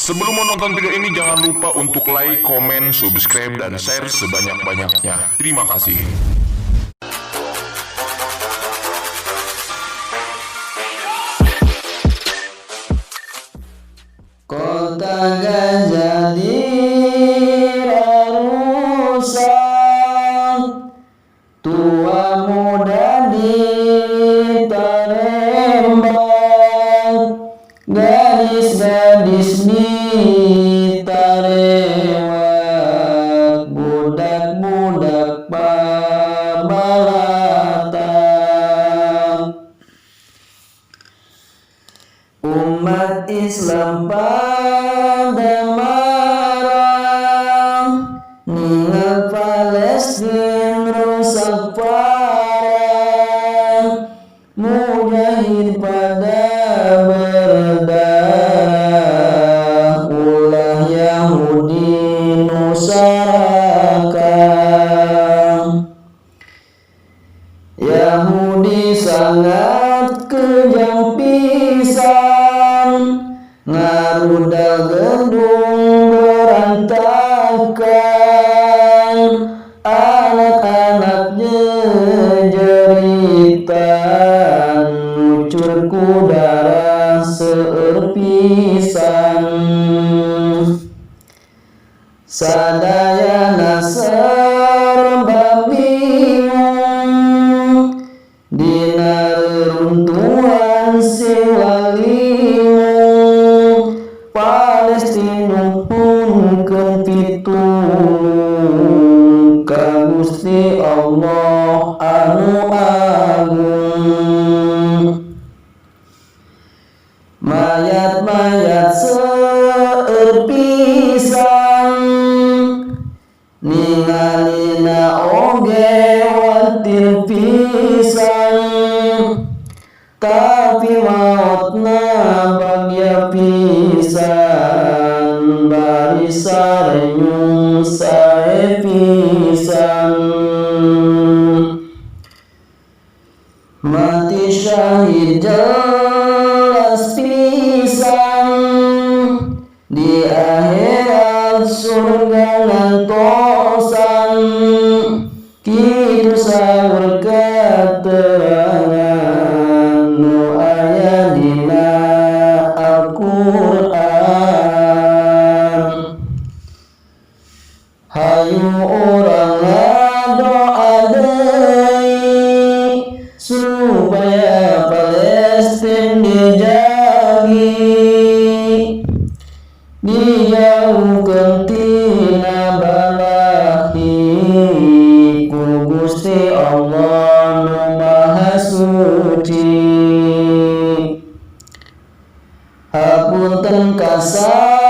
Sebelum menonton video ini jangan lupa untuk like, komen, subscribe, dan share sebanyak-banyaknya. Terima kasih. Kota gajah dirusak, tua muda ditembak, gadis-gadis ditarewak, budak-budak pabalatan. Umat Islam pada marah, ningal Palestina rusak parah, mujahid pada berdarah, ulah Yahudi nusarakan. Yahudi sangat kejam pisan, ngarudal gedung berantakan, anak-anak jeritan, ngucur ku darah seueur pisan. Sadayana serba bingung, dina reruntuhan sing lalingung, Palestina pun kempitulung, ka Gusti Allah anu agung. Mayat-mayat seueur pisan, ningalina oge watir pisan, tapi mautna bagya pisan, bari sarenyung sae pisan. Mati syahid jelas pisan, di akhirat surga ngantosan, kitu saur keterangan nu aya dina Al-Qur'an. Hayu urang ngadoa deui supaya Palestina dijagi, dijauhkeun tina balahi ku Gusti Allah nu Maha Suci. Hapunten kasar